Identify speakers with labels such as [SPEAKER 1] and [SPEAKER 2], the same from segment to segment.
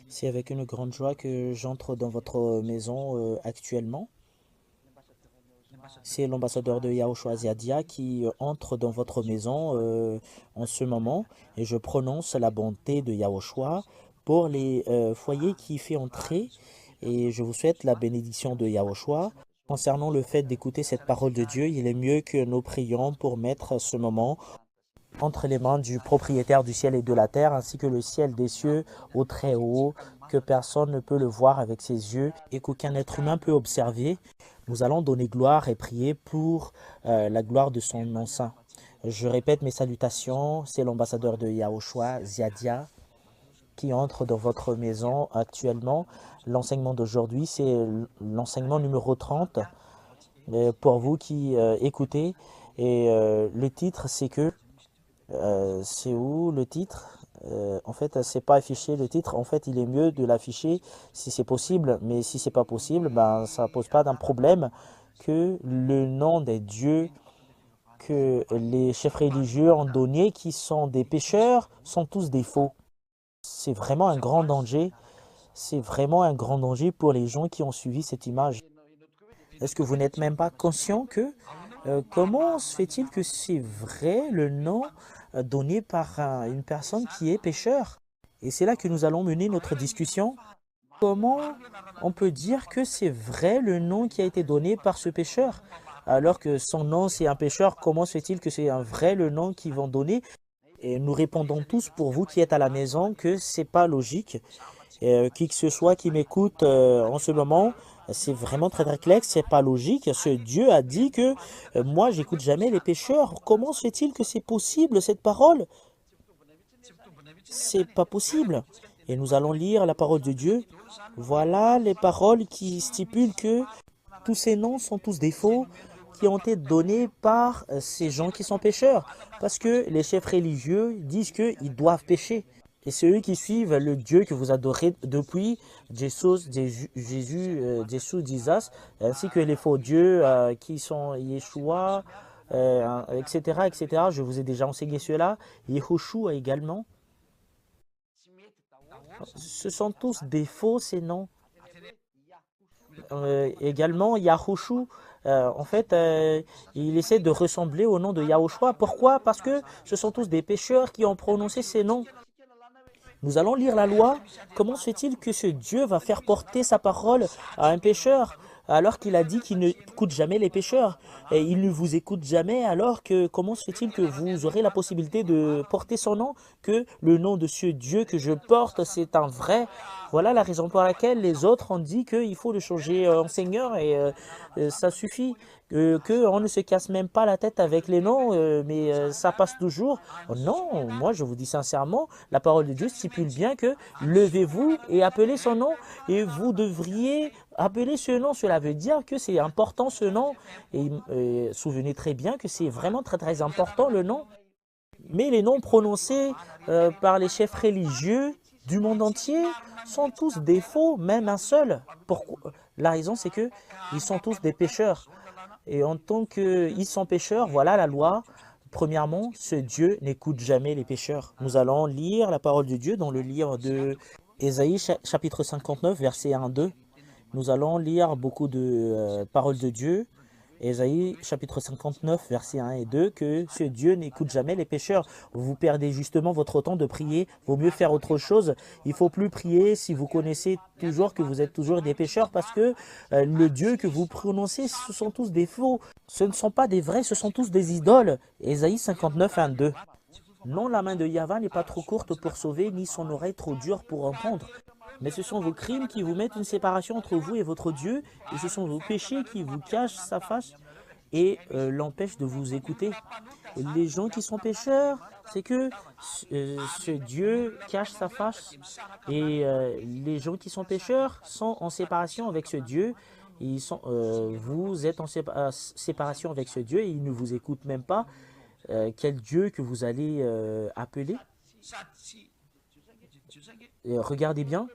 [SPEAKER 1] C'est avec une grande joie que j'entre dans votre maison actuellement. C'est l'ambassadeur de Yahushua Ziadia qui entre dans votre maison en ce moment et je prononce la bonté de Yahushua pour les foyers qui fait entrer et je vous souhaite la bénédiction de Yahushua. Concernant le fait d'écouter cette parole de Dieu, il est mieux que nous prions pour mettre ce moment entre les mains du propriétaire du ciel et de la terre, ainsi que le ciel des cieux au très haut, que personne ne peut le voir avec ses yeux et qu'aucun être humain peut observer. Nous allons donner gloire et prier pour la gloire de son nom saint. Je répète mes salutations, c'est l'ambassadeur de Yahushua, Ziadia, qui entre dans votre maison actuellement. L'enseignement d'aujourd'hui, c'est l'enseignement numéro 30 pour vous qui écoutez. Et le titre, c'est que c'est où le titre? En fait, c'est pas affiché le titre. En fait, il est mieux de l'afficher si c'est possible. Mais si c'est pas possible, ben ça pose pas d'un problème que le nom des dieux que les chefs religieux ont donné, qui sont des pécheurs, sont tous des faux. C'est vraiment un grand danger. C'est vraiment un grand danger pour les gens qui ont suivi cette image. Est-ce que vous n'êtes même pas conscient que comment se fait-il que c'est vrai le nom donné par une personne qui est pécheur? Et c'est là que nous allons mener notre discussion. Comment on peut dire que c'est vrai le nom qui a été donné par ce pécheur? Alors que son nom c'est un pécheur, comment se fait-il que c'est un vrai le nom qu'ils vont donner? Et nous répondons tous pour vous qui êtes à la maison que c'est pas logique. Qui que ce soit qui m'écoute en ce moment, c'est vraiment très très clair, c'est pas logique. Ce Dieu a dit que moi j'écoute jamais les pécheurs. Comment se fait-il que c'est possible cette parole? C'est pas possible. Et nous allons lire la parole de Dieu. Voilà les paroles qui stipulent que tous ces noms sont tous des faux qui ont été donnés par ces gens qui sont pécheurs. Parce que les chefs religieux disent qu'ils doivent pécher. Et c'est eux qui suivent le Dieu que vous adorez depuis Jésus, Jesus, ainsi que les faux dieux qui sont Yeshua, etc., etc. Je vous ai déjà enseigné cela. Yehoshua également. Ce sont tous des faux, ces noms. Également, Yahushu, en fait, il essaie de ressembler au nom de Yahushua. Pourquoi? Parce que ce sont tous des pécheurs qui ont prononcé ces noms. Nous allons lire la loi. Comment se fait-il que ce Dieu va faire porter sa parole à un pécheur alors qu'il a dit qu'il ne écoute jamais les pécheurs et il ne vous écoute jamais alors que comment se fait-il que vous aurez la possibilité de porter son nom, que le nom de ce Dieu que je porte c'est un vrai. Voilà la raison pour laquelle les autres ont dit qu'il faut le changer en Seigneur et ça suffit. On ne se casse même pas la tête avec les noms, mais ça passe toujours. Oh non, moi je vous dis sincèrement, la parole de Dieu stipule bien que levez-vous et appelez son nom, et vous devriez appeler ce nom. Cela veut dire que c'est important ce nom, et souvenez très bien que c'est vraiment très très important le nom. Mais les noms prononcés par les chefs religieux du monde entier sont tous des faux, même un seul. Pourquoi? La raison c'est que ils sont tous des pécheurs. Et en tant qu'ils sont pécheurs, voilà la loi. Premièrement, ce Dieu n'écoute jamais les pécheurs. Nous allons lire la parole de Dieu dans le livre de Ésaïe, chapitre 59, versets 1 2. Nous allons lire beaucoup de paroles de Dieu. Ésaïe chapitre 59, versets 1 et 2, que ce Dieu n'écoute jamais les pécheurs. Vous perdez justement votre temps de prier, vaut mieux faire autre chose. Il faut plus prier si vous connaissez toujours que vous êtes toujours des pécheurs parce que le Dieu que vous prononcez, ce sont tous des faux. Ce ne sont pas des vrais, ce sont tous des idoles. Ésaïe 59, 1, 2. Non, la main de Yahva n'est pas trop courte pour sauver, ni son oreille trop dure pour entendre. Mais ce sont vos crimes qui vous mettent une séparation entre vous et votre Dieu, et ce sont vos péchés qui vous cachent sa face et l'empêchent de vous écouter. Les gens qui sont pécheurs, c'est que ce Dieu cache sa face, et les gens qui sont pécheurs sont en séparation avec ce Dieu. Vous êtes en séparation avec ce Dieu et il ne vous écoute même pas. Quel Dieu que vous allez appeler? Et regardez bien,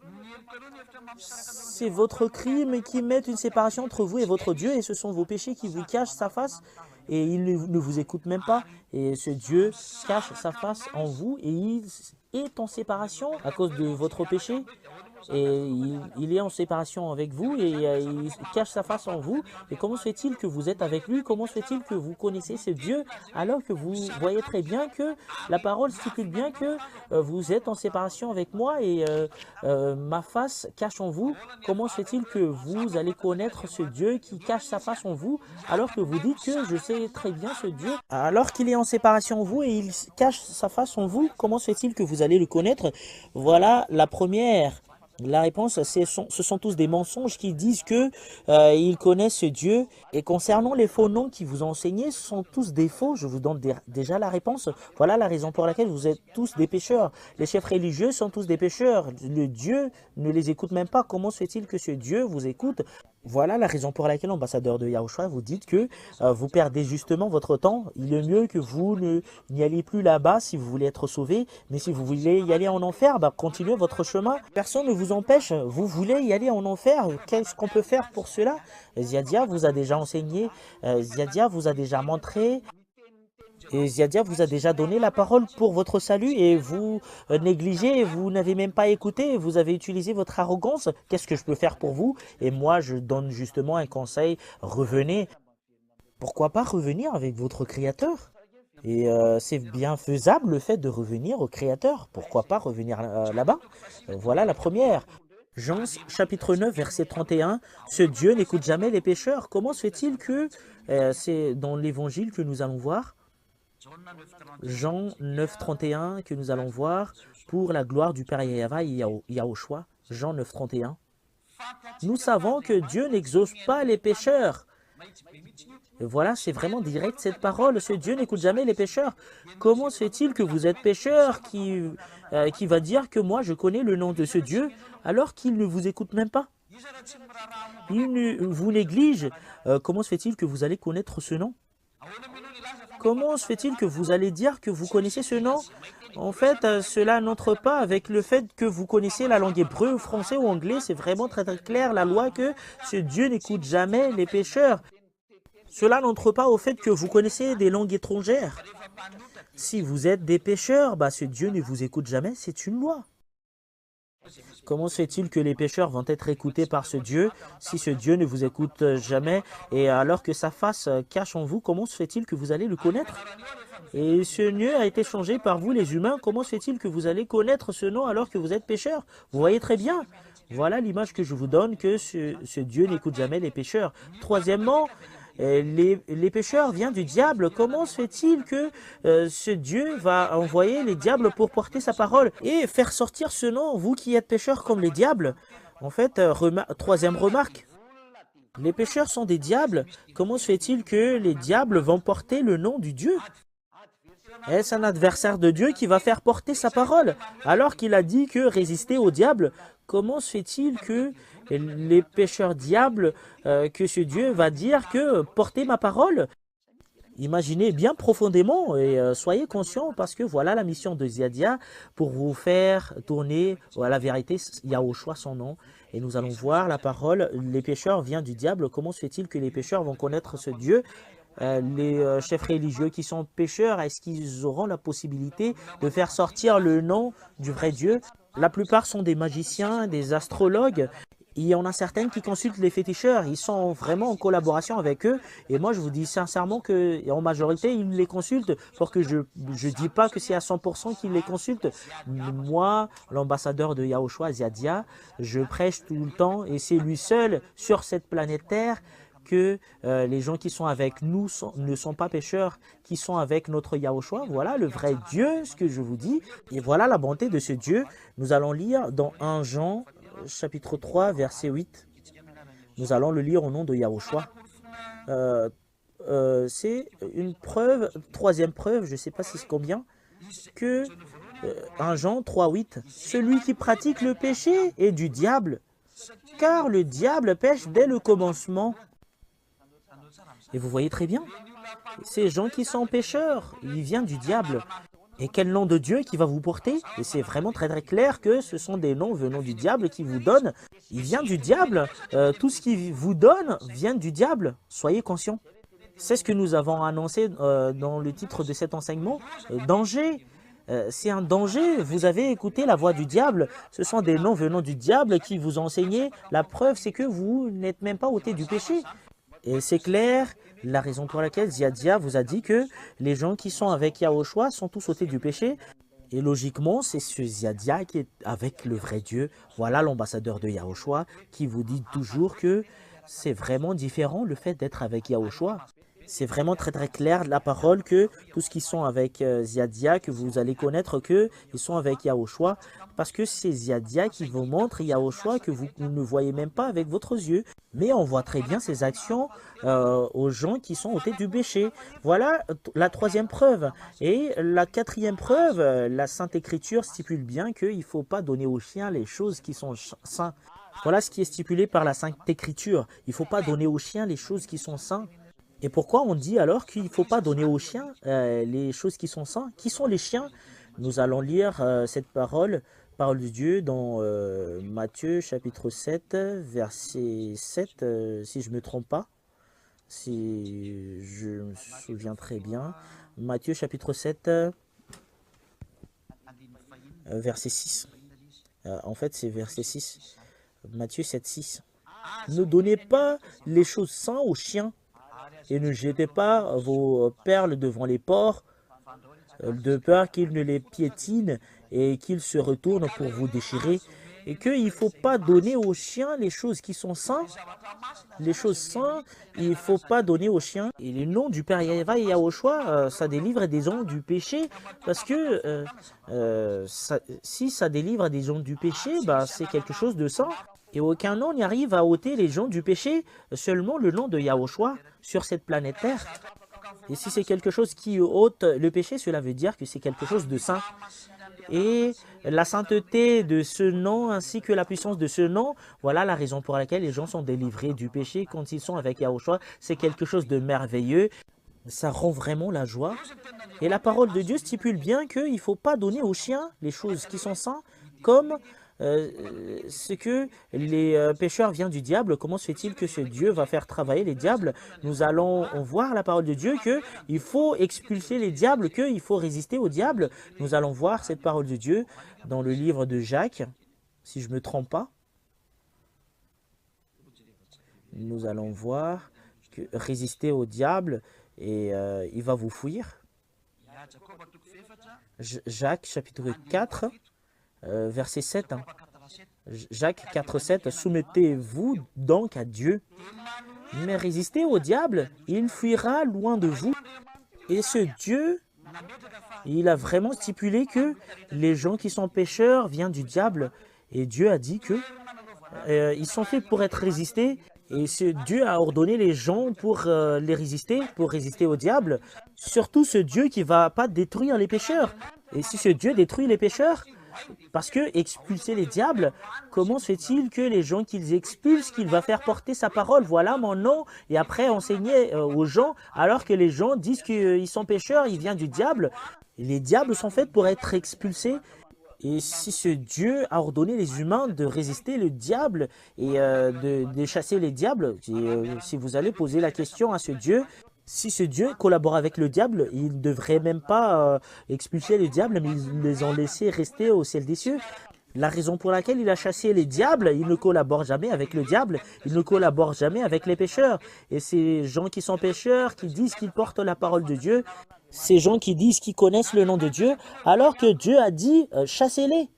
[SPEAKER 1] c'est votre crime qui met une séparation entre vous et votre Dieu, et ce sont vos péchés qui vous cachent sa face, et il ne vous écoute même pas. Et ce Dieu cache sa face en vous, et est en séparation à cause de votre péché. Et il est en séparation avec vous et il cache sa face en vous. Et comment se fait-il que vous êtes avec lui? Comment se fait-il que vous connaissez ce Dieu alors que vous voyez très bien que la parole stipule bien que vous êtes en séparation avec moi et ma face cache en vous? Comment se fait-il que vous allez connaître ce Dieu qui cache sa face en vous alors que vous dites que je sais très bien ce Dieu? Alors qu'il est en séparation en vous et il cache sa face en vous, comment se fait-il que vous allez le connaître? Voilà la première. La réponse, ce sont tous des mensonges qui disent que ils connaissent Dieu. Et concernant les faux noms qui vous ont enseignés, ce sont tous des faux. Je vous donne déjà la réponse. Voilà la raison pour laquelle vous êtes tous des pécheurs. Les chefs religieux sont tous des pécheurs. Le Dieu ne les écoute même pas. Comment se fait-il que ce Dieu vous écoute? Voilà la raison pour laquelle, ambassadeur de Yahushua, vous dites que vous perdez justement votre temps. Il est mieux que vous n'y alliez plus là-bas si vous voulez être sauvé. Mais si vous voulez y aller en enfer, continuez votre chemin. Personne ne vous empêche. Vous voulez y aller en enfer. Qu'est-ce qu'on peut faire pour cela? Ziadia vous a déjà enseigné. Ziadia vous a déjà montré. Et Ziadia vous a déjà donné la parole pour votre salut et vous négligez, vous n'avez même pas écouté, vous avez utilisé votre arrogance. Qu'est-ce que je peux faire pour vous? Et moi, je donne justement un conseil, revenez. Pourquoi pas revenir avec votre Créateur? Et c'est bien faisable le fait de revenir au Créateur. Pourquoi pas revenir là-bas? Voilà la première. Jean chapitre 9, verset 31, « Ce Dieu n'écoute jamais les pécheurs. » Comment se fait-il que c'est dans l'évangile que nous allons voir? Jean 9, 31, que nous allons voir, pour la gloire du Père Yahva et Yahushua. Jean 9, 31. Nous savons que Dieu n'exauce pas les pécheurs. Et voilà, c'est vraiment direct cette parole. Ce Dieu n'écoute jamais les pécheurs. Comment se fait-il que vous êtes pécheur qui va dire que moi je connais le nom de ce Dieu alors qu'il ne vous écoute même pas? Il vous néglige. Comment se fait-il que vous allez connaître ce nom? Comment se fait-il que vous allez dire que vous connaissez ce nom? En fait, cela n'entre pas avec le fait que vous connaissez la langue hébreu, français ou anglais. C'est vraiment très, très clair, la loi, que ce Dieu n'écoute jamais les pécheurs. Cela n'entre pas au fait que vous connaissez des langues étrangères. Si vous êtes des pécheurs, ce Dieu ne vous écoute jamais, c'est une loi. Comment se fait-il que les pécheurs vont être écoutés par ce Dieu si ce Dieu ne vous écoute jamais et alors que sa face cache en vous, comment se fait-il que vous allez le connaître? Et ce Dieu a été changé par vous les humains, comment se fait-il que vous allez connaître ce nom alors que vous êtes pécheurs? Vous voyez très bien. Voilà l'image que je vous donne que ce Dieu n'écoute jamais les pécheurs. Troisièmement, les pécheurs viennent du diable. Comment se fait-il que ce Dieu va envoyer les diables pour porter sa parole et faire sortir ce nom, vous qui êtes pécheurs comme les diables? En fait, troisième remarque, les pécheurs sont des diables. Comment se fait-il que les diables vont porter le nom du Dieu? Est-ce un adversaire de Dieu qui va faire porter sa parole alors qu'il a dit que résister au diable? Comment se fait-il que les pécheurs diables, que ce Dieu va dire que portez ma parole? Imaginez bien profondément et soyez conscients parce que voilà la mission de Ziadia pour vous faire tourner à la vérité, Yahushua son nom. Et nous allons voir la parole, les pécheurs viennent du diable. Comment se fait-il que les pécheurs vont connaître ce Dieu? Les chefs religieux qui sont pécheurs, est-ce qu'ils auront la possibilité de faire sortir le nom du vrai Dieu? La plupart sont des magiciens, des astrologues. Il y en a certaines qui consultent les féticheurs, ils sont vraiment en collaboration avec eux. Et moi, je vous dis sincèrement qu'en majorité, ils les consultent. Pour que je ne dis pas que c'est à 100% qu'ils les consultent. Moi, l'ambassadeur de Yahushua, Ziadia, je prêche tout le temps. Et c'est lui seul sur cette planète Terre que les gens qui sont avec nous ne sont pas pécheurs, qui sont avec notre Yahushua. Voilà le vrai Dieu, ce que je vous dis. Et voilà la bonté de ce Dieu. Nous allons lire dans 1 Jean, chapitre 3, verset 8. Nous allons le lire au nom de Yahushua. C'est une preuve, troisième preuve, je ne sais pas si c'est combien, que 1 Jean 3, 8. Celui qui pratique le péché est du diable, car le diable pêche dès le commencement. Et vous voyez très bien, ces gens qui sont pécheurs, ils viennent du diable. Et quel nom de Dieu qui va vous porter? Et c'est vraiment très très clair que ce sont des noms venant du diable qui vous donnent. Il vient du diable. Tout ce qu'il vous donne vient du diable. Soyez conscients. C'est ce que nous avons annoncé dans le titre de cet enseignement. Danger. c'est un danger. Vous avez écouté la voix du diable. Ce sont des noms venant du diable qui vous enseignent. La preuve, c'est que vous n'êtes même pas ôté du péché. Et c'est clair, la raison pour laquelle Ziadia vous a dit que les gens qui sont avec Yahushua sont tous ôtés du péché. Et logiquement, c'est ce Ziadia qui est avec le vrai Dieu. Voilà l'ambassadeur de Yahushua qui vous dit toujours que c'est vraiment différent le fait d'être avec Yahushua. C'est vraiment très très clair de la parole que tous qui sont avec Ziadia, que vous allez connaître que ils sont avec Yahushua, parce que c'est Ziadia qui vous montre Yahushua que vous ne voyez même pas avec votre yeux. Mais on voit très bien ses actions aux gens qui sont ôtés du péché. Voilà la troisième preuve. Et la quatrième preuve, la Sainte Écriture stipule bien qu'il ne faut pas donner aux chiens les choses qui sont saintes. Voilà ce qui est stipulé par la Sainte Écriture. Il ne faut pas donner aux chiens les choses qui sont saintes. Et pourquoi on dit alors qu'il ne faut pas donner aux chiens les choses qui sont saintes? Qui sont les chiens? Nous allons lire cette parole de Dieu dans Matthieu chapitre 7, verset 7, si je ne me trompe pas, si je me souviens très bien. Matthieu chapitre 7, verset 6. En fait, c'est verset 6. Matthieu 7, 6. Ne donnez pas les choses saintes aux chiens et ne jetez pas vos perles devant les porcs, de peur qu'ils ne les piétinent et qu'ils se retournent pour vous déchirer. Et qu'il ne faut pas donner aux chiens les choses qui sont saintes. Les choses saintes, il ne faut pas donner aux chiens. Et le nom du Père Yahva et Yahushua, ça délivre des gens du péché. Parce que si ça délivre des gens du péché, bah, c'est quelque chose de saint. Et aucun nom n'y arrive à ôter les gens du péché, seulement le nom de Yahushua sur cette planète Terre. Et si c'est quelque chose qui ôte le péché, cela veut dire que c'est quelque chose de saint. Et la sainteté de ce nom ainsi que la puissance de ce nom, voilà la raison pour laquelle les gens sont délivrés du péché quand ils sont avec Yahushua. C'est quelque chose de merveilleux. Ça rend vraiment la joie. Et la parole de Dieu stipule bien qu'il ne faut pas donner aux chiens les choses qui sont saintes comme ce que les pécheurs viennent du diable. Comment se fait-il que ce Dieu va faire travailler les diables? Nous allons voir la parole de Dieu qu'il faut expulser les diables, qu'il faut résister aux diables. Nous allons voir cette parole de Dieu dans le livre de Jacques, si je ne me trompe pas. Nous allons voir que résister au diable et il va vous fuir. Jacques chapitre 4. Verset 7, hein. Jacques 4, 7, soumettez-vous donc à Dieu, mais résistez au diable, il fuira loin de vous. Et ce Dieu, il a vraiment stipulé que les gens qui sont pécheurs viennent du diable. Et Dieu a dit que ils sont faits pour être résistés. Et ce Dieu a ordonné les gens pour les résister, pour résister au diable. Surtout ce Dieu qui ne va pas détruire les pécheurs. Et si ce Dieu détruit les pécheurs, parce que expulser les diables, comment se fait-il que les gens qu'ils expulsent, qu'il va faire porter sa parole, voilà mon nom, et après enseigner aux gens, alors que les gens disent qu'ils sont pécheurs, ils viennent du diable. Les diables sont faits pour être expulsés. Et si ce Dieu a ordonné les humains de résister le diable et de chasser les diables, si vous allez poser la question à ce Dieu, si ce Dieu collabore avec le diable, il ne devrait même pas expulser les diables, mais ils les ont laissés rester au ciel des cieux. La raison pour laquelle il a chassé les diables, il ne collabore jamais avec le diable, il ne collabore jamais avec les pécheurs. Et ces gens qui sont pécheurs, qui disent qu'ils portent la parole de Dieu, ces gens qui disent qu'ils connaissent le nom de Dieu, alors que Dieu a dit chassez-les.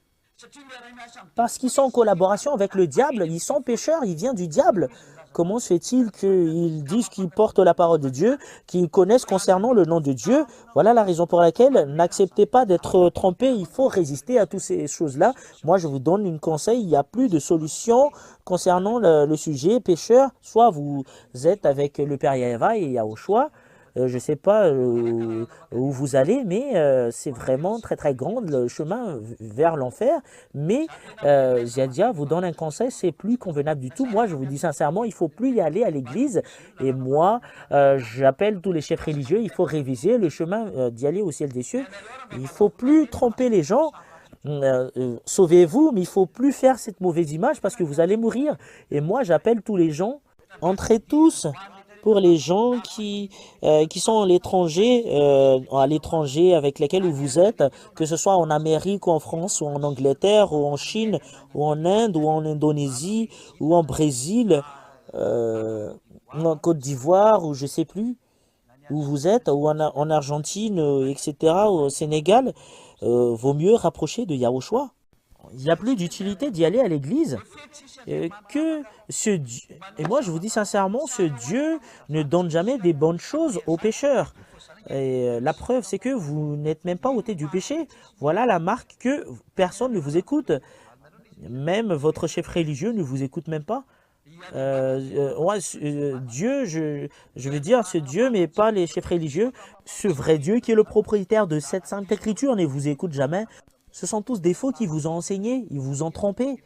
[SPEAKER 1] Parce qu'ils sont en collaboration avec le diable, ils sont pécheurs, ils viennent du diable. Comment se fait-il qu'ils disent qu'ils portent la parole de Dieu, qu'ils connaissent concernant le nom de Dieu? Voilà la raison pour laquelle n'acceptez pas d'être trompés. Il faut résister à toutes ces choses-là. Moi, je vous donne un conseil. Il n'y a plus de solution concernant le sujet pécheur. Soit vous êtes avec le Père Yahva et Yahushua. Je ne sais pas où vous allez, mais c'est vraiment très très grand le chemin vers l'enfer. Mais Ziadia vous donne un conseil, c'est plus convenable du tout. Moi, je vous dis sincèrement, il ne faut plus y aller à l'église. Et moi, j'appelle tous les chefs religieux, il faut réviser le chemin d'y aller au ciel des cieux. Il ne faut plus tromper les gens. Sauvez-vous, mais il ne faut plus faire cette mauvaise image parce que vous allez mourir. Et moi, j'appelle tous les gens, entrez tous pour les gens qui sont à l'étranger avec lesquels vous êtes, que ce soit en Amérique ou en France ou en Angleterre ou en Chine ou en Inde ou en Indonésie ou en Brésil, ou en Côte d'Ivoire ou je sais plus où vous êtes, ou en Argentine, etc., ou au Sénégal, vaut mieux rapprocher de Yahushua. Il n'y a plus d'utilité d'y aller à l'église que ce Dieu. Et moi, je vous dis sincèrement, ce Dieu ne donne jamais des bonnes choses aux pécheurs. Et la preuve, c'est que vous n'êtes même pas ôté du péché. Voilà la marque que personne ne vous écoute. Même votre chef religieux ne vous écoute même pas. Dieu, je veux dire ce Dieu, mais pas les chefs religieux. Ce vrai Dieu qui est le propriétaire de cette sainte écriture ne vous écoute jamais. Ce sont tous des faux qui vous ont enseigné, ils vous ont trompé.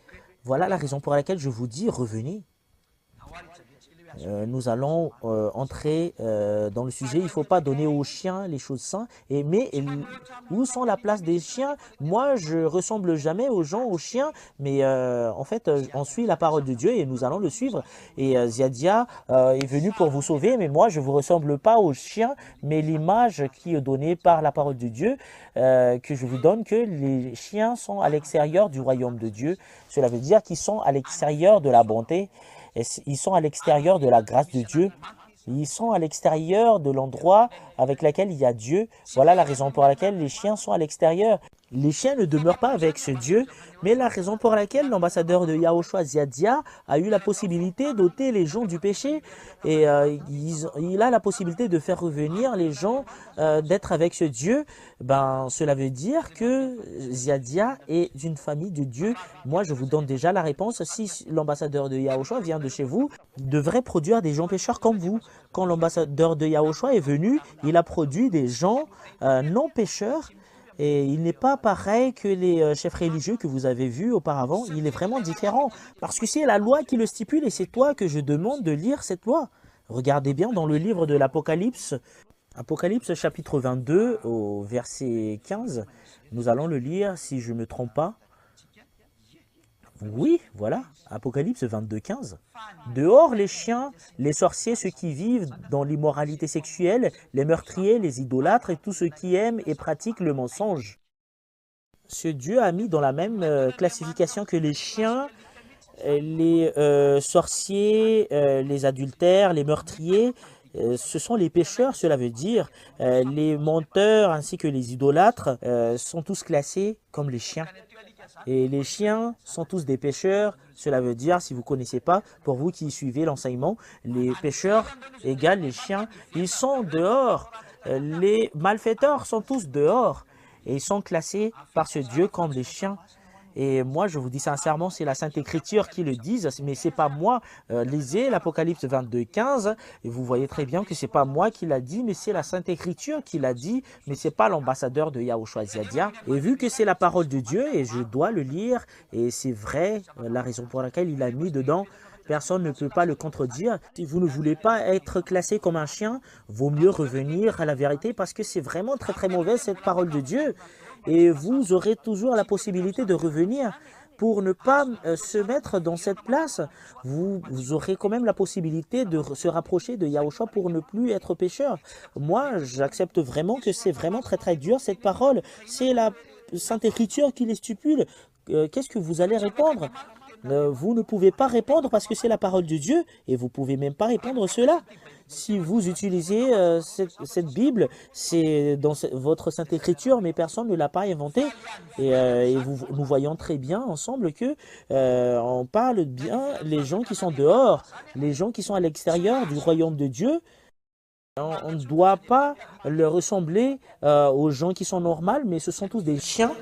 [SPEAKER 1] Voilà la raison pour laquelle je vous dis, revenez. Nous allons entrer dans le sujet. Il ne faut pas donner aux chiens les choses saintes. Où sont la place des chiens? Moi, je ressemble jamais aux gens, aux chiens, mais en fait, on suit la parole de Dieu et nous allons le suivre. Et Ziadia est venu pour vous sauver, mais moi, je ne vous ressemble pas aux chiens, mais l'image qui est donnée par la parole de Dieu, que je vous donne, que les chiens sont à l'extérieur du royaume de Dieu. Cela veut dire qu'ils sont à l'extérieur de la bonté. Ils sont à l'extérieur de la grâce de Dieu. Ils sont à l'extérieur de l'endroit avec lequel il y a Dieu. Voilà la raison pour laquelle les chiens sont à l'extérieur. Les chiens ne demeurent pas avec ce Dieu, mais la raison pour laquelle l'ambassadeur de Yahushua Ziadia a eu la possibilité d'ôter les gens du péché et il a la possibilité de faire revenir les gens, d'être avec ce Dieu. Ben, cela veut dire que Ziadia est une famille de Dieu. Moi, je vous donne déjà la réponse. Si l'ambassadeur de Yahushua vient de chez vous, il devrait produire des gens pécheurs comme vous. Quand l'ambassadeur de Yahushua est venu, il a produit des gens non pécheurs. Et il n'est pas pareil que les chefs religieux que vous avez vus auparavant. Il est vraiment différent. Parce que c'est la loi qui le stipule et c'est toi que je demande de lire cette loi. Regardez bien dans le livre de l'Apocalypse. Apocalypse chapitre 22 au verset 15. Nous allons le lire si je ne me trompe pas. Oui, voilà, Apocalypse 22, 15. Dehors les chiens, les sorciers, ceux qui vivent dans l'immoralité sexuelle, les meurtriers, les idolâtres et tous ceux qui aiment et pratiquent le mensonge. Ce Dieu a mis dans la même classification que les chiens, les sorciers, les adultères, les meurtriers. Ce sont les pécheurs, cela veut dire les menteurs ainsi que les idolâtres sont tous classés comme les chiens. Et les chiens sont tous des pécheurs. Cela veut dire, si vous ne connaissez pas, pour vous qui suivez l'enseignement, les pécheurs égale les chiens. Ils sont dehors. Les malfaiteurs sont tous dehors. Et ils sont classés par ce Dieu comme les chiens. Et moi, je vous dis sincèrement, c'est la Sainte Écriture qui le dit, mais ce n'est pas moi. Lisez l'Apocalypse 22, 15, et vous voyez très bien que ce n'est pas moi qui l'a dit, mais c'est la Sainte Écriture qui l'a dit, mais ce n'est pas l'ambassadeur de Yahushua Ziadia. Et vu que c'est la parole de Dieu, et je dois le lire, et c'est vrai, la raison pour laquelle il a mis dedans, personne ne peut pas le contredire. Si vous ne voulez pas être classé comme un chien, vaut mieux revenir à la vérité parce que c'est vraiment très très mauvais cette parole de Dieu. Et vous aurez toujours la possibilité de revenir pour ne pas se mettre dans cette place. Vous aurez quand même la possibilité de se rapprocher de Yahushua pour ne plus être pécheur. Moi, j'accepte vraiment que c'est vraiment très très dur cette parole. C'est la Sainte Écriture qui les stipule. Qu'est-ce que vous allez répondre? Vous ne pouvez pas répondre parce que c'est la parole de Dieu et vous ne pouvez même pas répondre cela. Si vous utilisez cette Bible, c'est dans votre Sainte Écriture, mais personne ne l'a pas inventée. Et nous voyons très bien ensemble que on parle bien les gens qui sont dehors, les gens qui sont à l'extérieur du royaume de Dieu. On ne doit pas leur ressembler aux gens qui sont normaux, mais ce sont tous des chiens.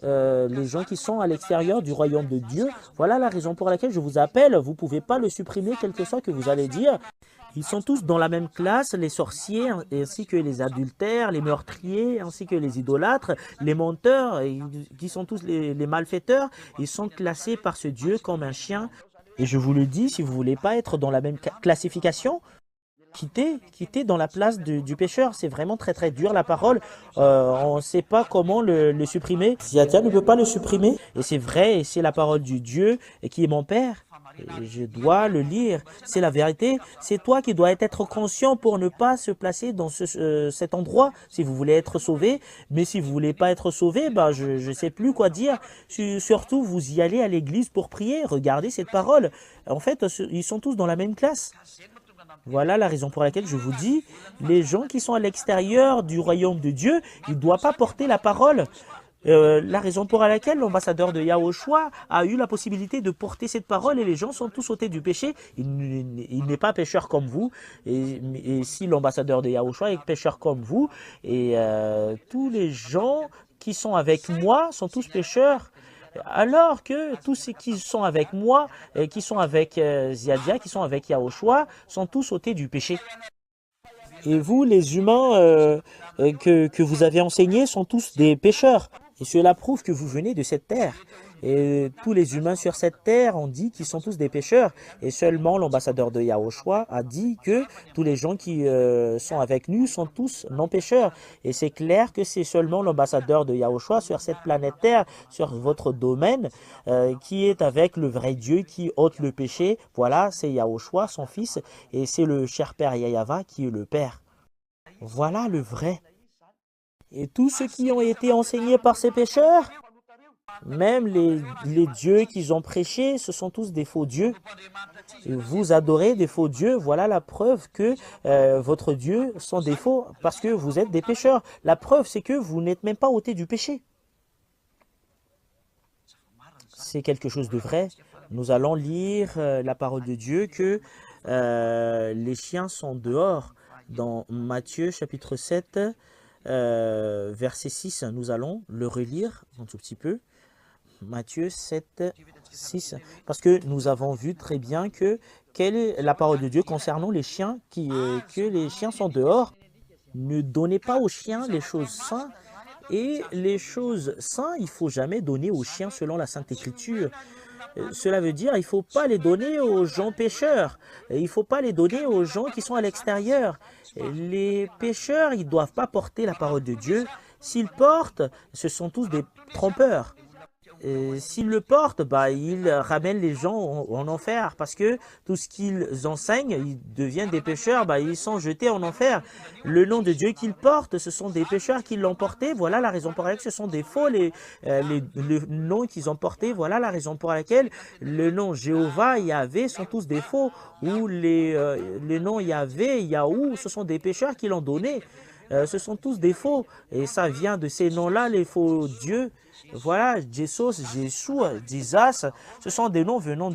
[SPEAKER 1] Les gens qui sont à l'extérieur du royaume de Dieu. Voilà la raison pour laquelle je vous appelle. Vous ne pouvez pas le supprimer, quel que soit que vous allez dire. Ils sont tous dans la même classe, les sorciers, ainsi que les adultères, les meurtriers, ainsi que les idolâtres, les menteurs, qui sont tous les malfaiteurs. Ils sont classés par ce Dieu comme un chien. Et je vous le dis, si vous ne voulez pas être dans la même classification, quitter dans la place du pécheur. C'est vraiment très très dur la parole. On ne sait pas comment le supprimer. Ziadia ne peut pas le supprimer. Et c'est vrai, et c'est la parole du Dieu qui est mon Père. Et je dois le lire. C'est la vérité. C'est toi qui dois être conscient pour ne pas se placer dans cet endroit si vous voulez être sauvé. Mais si vous voulez pas être sauvé, bah je sais plus quoi dire. Surtout, vous y allez à l'église pour prier. Regardez cette parole. En fait, ils sont tous dans la même classe. Voilà la raison pour laquelle je vous dis, les gens qui sont à l'extérieur du royaume de Dieu, ils ne doivent pas porter la parole. La raison pour laquelle l'ambassadeur de Yahushua a eu la possibilité de porter cette parole et les gens sont tous ôtés du péché. Il n'est pas pécheur comme vous. Et si l'ambassadeur de Yahushua est pécheur comme vous, et tous les gens qui sont avec moi sont tous pécheurs, alors que tous ceux qui sont avec moi, et qui sont avec Ziadia, qui sont avec Yahushua, sont tous ôtés du péché. Et vous, les humains que vous avez enseignés sont tous des pécheurs. Et cela prouve que vous venez de cette terre. Et tous les humains sur cette terre ont dit qu'ils sont tous des pécheurs. Et seulement l'ambassadeur de Yahushua a dit que tous les gens qui sont avec nous sont tous non-pécheurs. Et c'est clair que c'est seulement l'ambassadeur de Yahushua sur cette planète terre, sur votre domaine, qui est avec le vrai Dieu qui ôte le péché. Voilà, c'est Yahushua, son fils, et c'est le cher Père Yahava qui est le Père. Voilà le vrai. Et tous ceux qui ont été enseignés par ces pécheurs, même les dieux qu'ils ont prêchés, ce sont tous des faux dieux. Et vous adorez des faux dieux, voilà la preuve que votre Dieu sont des faux, parce que vous êtes des pécheurs. La preuve, c'est que vous n'êtes même pas ôtés du péché. C'est quelque chose de vrai. Nous allons lire la parole de Dieu que les chiens sont dehors. Dans Matthieu chapitre 7, verset 6, nous allons le relire un tout petit peu. Matthieu 7, 6. Parce que nous avons vu très bien que quelle est la parole de Dieu concernant les chiens, que les chiens sont dehors. Ne donnez pas aux chiens les choses saintes. Et les choses saintes, il ne faut jamais donner aux chiens selon la Sainte Écriture. Cela veut dire qu'il ne faut pas les donner aux gens pécheurs. Il ne faut pas les donner aux gens qui sont à l'extérieur. Les pécheurs, ils ne doivent pas porter la parole de Dieu. S'ils portent, ce sont tous des trompeurs. S'ils le portent, bah, ils ramènent les gens en enfer parce que tout ce qu'ils enseignent, ils deviennent des pécheurs, bah, ils sont jetés en enfer. Le nom de Dieu qu'ils portent, ce sont des pécheurs qui l'ont porté. Voilà la raison pour laquelle ce sont des faux, le nom qu'ils ont porté. Voilà la raison pour laquelle le nom Jéhovah, Yahvé sont tous des faux. Ou les noms Yahvé, Yahou, ce sont des pécheurs qui l'ont donné. Ce sont tous des faux. Et ça vient de ces noms-là, les faux dieux. Voilà, Jesus, Jésus, Jesus, ce sont des noms venant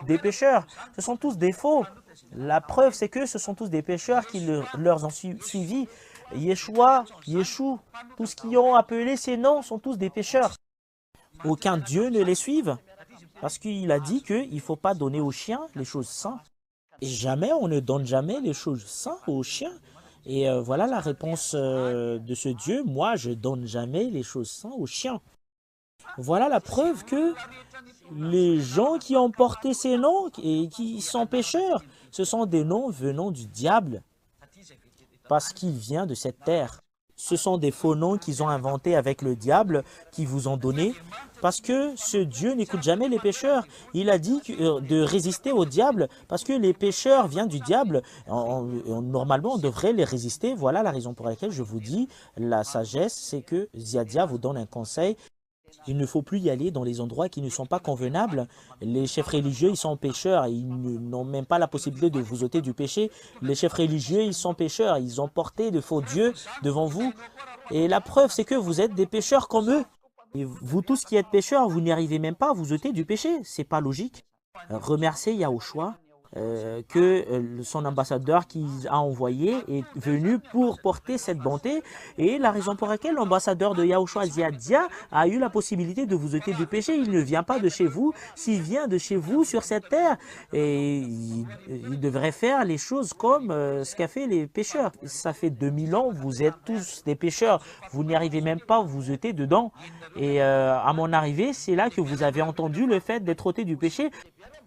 [SPEAKER 1] des pécheurs. Ce sont tous des faux. La preuve, c'est que ce sont tous des pécheurs qui leur ont suivi. Yeshua, Yeshua, tous ce qui ont appelé ces noms sont tous des pécheurs. Aucun Dieu ne les suive. Parce qu'il a dit qu'il ne faut pas donner aux chiens les choses saintes. Et jamais, on ne donne jamais les choses saintes aux chiens. Et voilà la réponse de ce Dieu. Moi, je ne donne jamais les choses saintes aux chiens. Voilà la preuve que les gens qui ont porté ces noms et qui sont pécheurs, ce sont des noms venant du diable, parce qu'il vient de cette terre. Ce sont des faux noms qu'ils ont inventés avec le diable, qui vous ont donné, parce que ce Dieu n'écoute jamais les pécheurs. Il a dit de résister au diable, parce que les pécheurs viennent du diable. Normalement, on devrait les résister. Voilà la raison pour laquelle je vous dis, la sagesse, c'est que Ziadia vous donne un conseil. Il ne faut plus y aller dans les endroits qui ne sont pas convenables. Les chefs religieux, ils sont pécheurs. Ils n'ont même pas la possibilité de vous ôter du péché. Les chefs religieux, ils sont pécheurs. Ils ont porté de faux dieux devant vous. Et la preuve, c'est que vous êtes des pécheurs comme eux. Et vous tous qui êtes pécheurs, vous n'y arrivez même pas à vous ôter du péché. C'est pas logique. Remerciez Yahushua. Que son ambassadeur qu'il a envoyé est venu pour porter cette bonté, et la raison pour laquelle l'ambassadeur de Yahushua Ziadia a eu la possibilité de vous ôter du péché. Il ne vient pas de chez vous. S'il vient de chez vous sur cette terre, et il devrait faire les choses comme ce qu'a fait les pécheurs. Ça fait 2000 ans, vous êtes tous des pécheurs, vous n'y arrivez même pas à vous ôter dedans, et à mon arrivée, c'est là que vous avez entendu le fait d'être ôté du péché.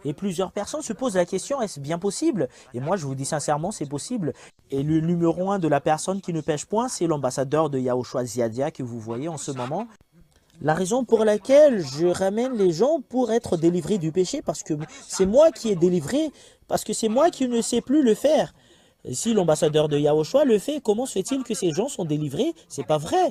[SPEAKER 1] Et plusieurs personnes se posent la question, est-ce bien possible? Et moi, je vous dis sincèrement, c'est possible. Et le numéro un de la personne qui ne pêche point, c'est l'ambassadeur de Yahushua Ziadia que vous voyez en ce moment. La raison pour laquelle je ramène les gens pour être délivrés du péché, parce que c'est moi qui ai délivré, parce que c'est moi qui ne sais plus le faire. Si l'ambassadeur de Yahushua le fait, comment se fait-il que ces gens sont délivrés? C'est pas vrai.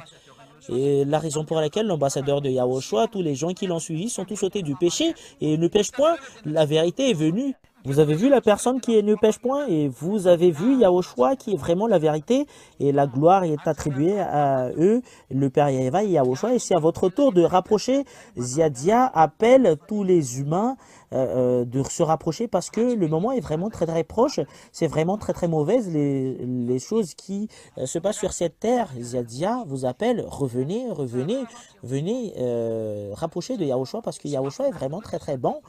[SPEAKER 1] Et la raison pour laquelle l'ambassadeur de Yahushua, tous les gens qui l'ont suivi sont tous ôtés du péché et ne pêchent point, la vérité est venue. Vous avez vu la personne qui ne pêche point et vous avez vu Yahushua qui est vraiment la vérité et la gloire est attribuée à eux, le Père Yahva et Yahushua. Et c'est à votre tour de rapprocher. Ziadia appelle tous les humains de se rapprocher parce que le moment est vraiment très très proche. C'est vraiment très très mauvaise les choses qui se passent sur cette terre. Ziadia vous appelle, revenez, revenez, venez rapprocher de Yahushua parce que Yahushua est vraiment très très bon.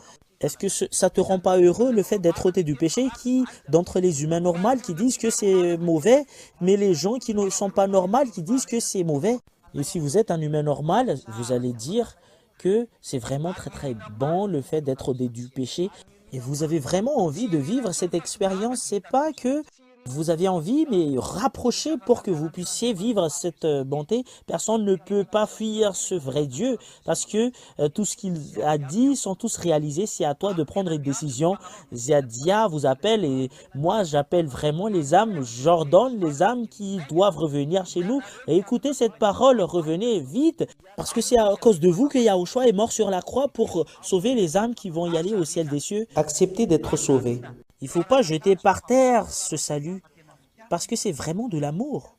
[SPEAKER 1] Est-ce que ça te rend pas heureux le fait d'être ôté du péché qui, d'entre les humains normaux qui disent que c'est mauvais, mais les gens qui ne sont pas normaux qui disent que c'est mauvais? Et si vous êtes un humain normal, vous allez dire que c'est vraiment très très bon le fait d'être ôté du péché et vous avez vraiment envie de vivre cette expérience. C'est pas que vous avez envie, mais rapprochez pour que vous puissiez vivre cette bonté. Personne ne peut pas fuir ce vrai Dieu parce que tout ce qu'il a dit sont tous réalisés. C'est à toi de prendre une décision. Ziadia vous appelle et moi j'appelle vraiment les âmes. J'ordonne les âmes qui doivent revenir chez nous et écoutez cette parole. Revenez vite parce que c'est à cause de vous que Yahushua est mort sur la croix pour sauver les âmes qui vont y aller au ciel des cieux. Acceptez d'être sauvés. Il ne faut pas jeter par terre ce salut, parce que c'est vraiment de l'amour.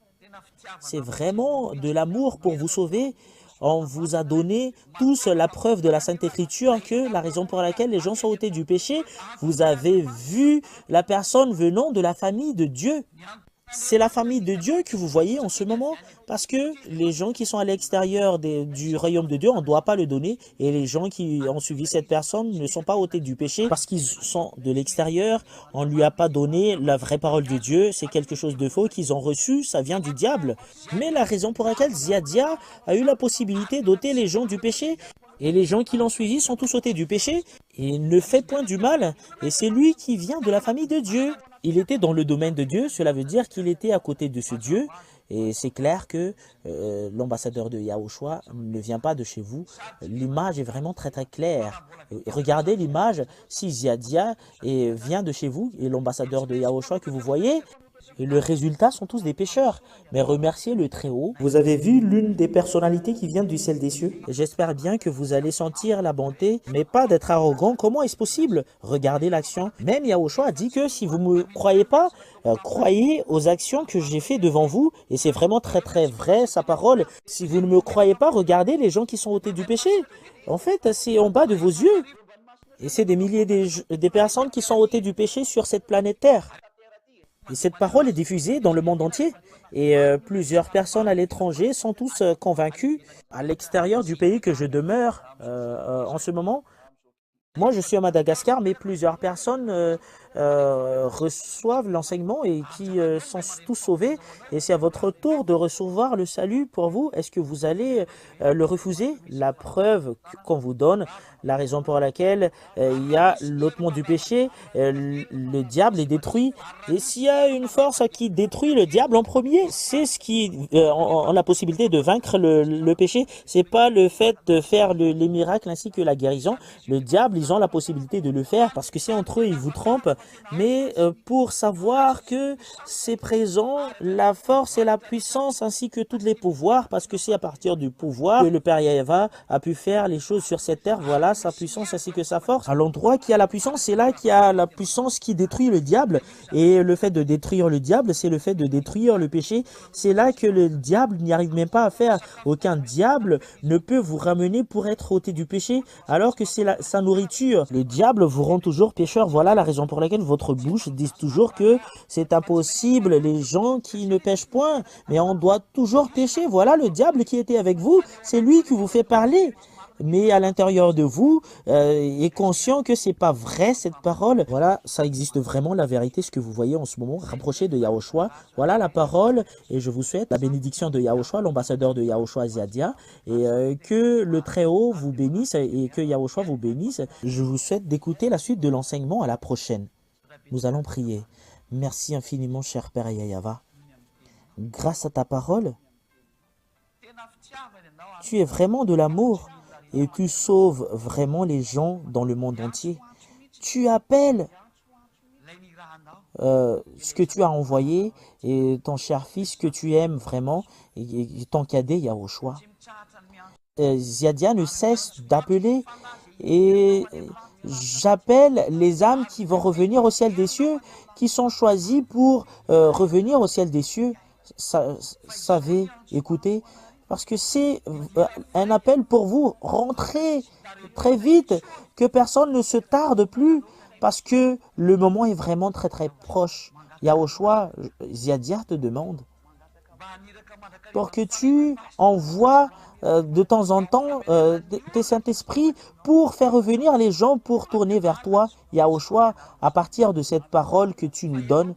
[SPEAKER 1] C'est vraiment de l'amour pour vous sauver. On vous a donné tous la preuve de la Sainte Écriture que la raison pour laquelle les gens sont ôtés du péché, vous avez vu la personne venant de la famille de Dieu. C'est la famille de Dieu que vous voyez en ce moment parce que les gens qui sont à l'extérieur du royaume de Dieu, on ne doit pas le donner et les gens qui ont suivi cette personne ne sont pas ôtés du péché parce qu'ils sont de l'extérieur. On ne lui a pas donné la vraie parole de Dieu, c'est quelque chose de faux qu'ils ont reçu, ça vient du diable. Mais la raison pour laquelle Ziadia a eu la possibilité d'ôter les gens du péché et les gens qui l'ont suivi sont tous ôtés du péché et il ne fait point du mal et c'est lui qui vient de la famille de Dieu. Il était dans le domaine de Dieu, cela veut dire qu'il était à côté de ce Dieu. Et c'est clair que l'ambassadeur de Yahushua ne vient pas de chez vous. L'image est vraiment très très claire. Et regardez l'image, si Ziadia vient de chez vous, et l'ambassadeur de Yahushua que vous voyez, et le résultat sont tous des pécheurs. Mais remerciez le Très-Haut. Vous avez vu l'une des personnalités qui vient du ciel des cieux. J'espère bien que vous allez sentir la bonté, mais pas d'être arrogant. Comment est-ce possible? Regardez l'action. Même Yahushua a dit que si vous ne me croyez pas, croyez aux actions que j'ai fait devant vous. Et c'est vraiment très très vrai sa parole. Si vous ne me croyez pas, regardez les gens qui sont ôtés du péché. En fait, c'est en bas de vos yeux. Et c'est des milliers des personnes qui sont ôtées du péché sur cette planète Terre. Et cette parole est diffusée dans le monde entier. Et plusieurs personnes à l'étranger sont tous convaincus. À l'extérieur du pays que je demeure en ce moment, moi je suis à Madagascar, mais plusieurs personnes reçoivent l'enseignement et qui sont tous sauvés. Et c'est à votre tour de recevoir le salut pour vous. Est-ce que vous allez le refuser? La preuve qu'on vous donne, la raison pour laquelle il y a l'ôtement du péché, le diable est détruit. Et s'il y a une force qui détruit le diable en premier, c'est ce qui a la possibilité de vaincre le péché. C'est pas le fait de faire les miracles ainsi que la guérison. Le diable, ils ont la possibilité de le faire parce que c'est entre eux, ils vous trompent. Mais pour savoir que c'est présent, la force et la puissance ainsi que tous les pouvoirs, parce que c'est à partir du pouvoir que le Père Yahva a pu faire les choses sur cette terre. Voilà sa puissance ainsi que sa force. À l'endroit qui a la puissance, c'est là qu'il y a la puissance qui détruit le diable. Et le fait de détruire le diable, c'est le fait de détruire le péché. C'est là que le diable n'y arrive même pas à faire. Aucun diable ne peut vous ramener pour être ôté du péché, alors que c'est sa nourriture. Le diable vous rend toujours pécheur. Voilà la raison pour laquelle votre bouche dit toujours que c'est impossible, les gens qui ne pêchent point, mais on doit toujours pécher. Voilà le diable qui était avec vous, c'est lui qui vous fait parler. mais à l'intérieur de vous est conscient que c'est pas vrai cette parole. Voilà, ça existe vraiment la vérité, ce que vous voyez en ce moment, rapproché de Yahushua. Voilà la parole et je vous souhaite la bénédiction de Yahushua, l'ambassadeur de Yahushua Ziadia, et que le Très-Haut vous bénisse et que Yahushua vous bénisse. Je vous souhaite d'écouter la suite de l'enseignement à la prochaine. Nous allons prier. Merci infiniment, cher Père Yahava. Grâce à ta parole, tu es vraiment de l'amour et tu sauves vraiment les gens dans le monde entier. Tu appelles ce que tu as envoyé et ton cher fils que tu aimes vraiment et ton cadet Yahushua. Ziadia ne cesse d'appeler et j'appelle les âmes qui vont revenir au ciel des cieux, qui sont choisies pour revenir au ciel des cieux. Savez, écoutez, parce que c'est un appel pour vous. Rentrez très vite, que personne ne se tarde plus, parce que le moment est vraiment très très proche. Yahushua, Ziadia te demande pour que tu envoies de temps en temps tes Saint-Esprit pour faire revenir les gens pour tourner vers toi, Yahushua, à partir de cette parole que tu nous donnes.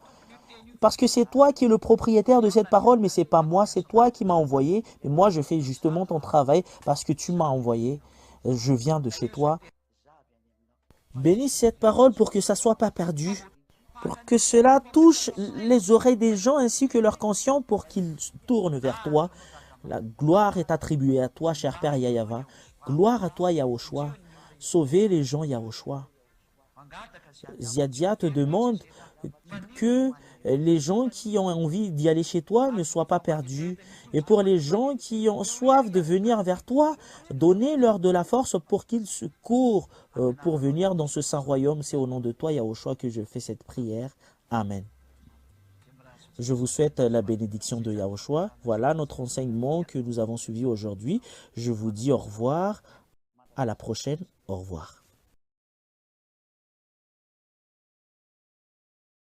[SPEAKER 1] Parce que c'est toi qui es le propriétaire de cette parole, mais c'est pas moi, c'est toi qui m'as envoyé. Et moi, je fais justement ton travail parce que tu m'as envoyé. Je viens de chez toi. Bénis cette parole pour que ça soit pas perdu. Pour que cela touche les oreilles des gens ainsi que leur conscience pour qu'ils tournent vers toi. La gloire est attribuée à toi, cher Père Yahava. Gloire à toi, Yahushua. Sauvez les gens, Yahushua. Ziadia te demande que les gens qui ont envie d'y aller chez toi ne soient pas perdus. Et pour les gens qui ont soif de venir vers toi, donnez-leur de la force pour qu'ils se courent pour venir dans ce saint royaume. C'est au nom de toi, Yahushua, que je fais cette prière. Amen. Je vous souhaite la bénédiction de Yahushua. Voilà notre enseignement que nous avons suivi aujourd'hui. Je vous dis au revoir. À la prochaine. Au revoir.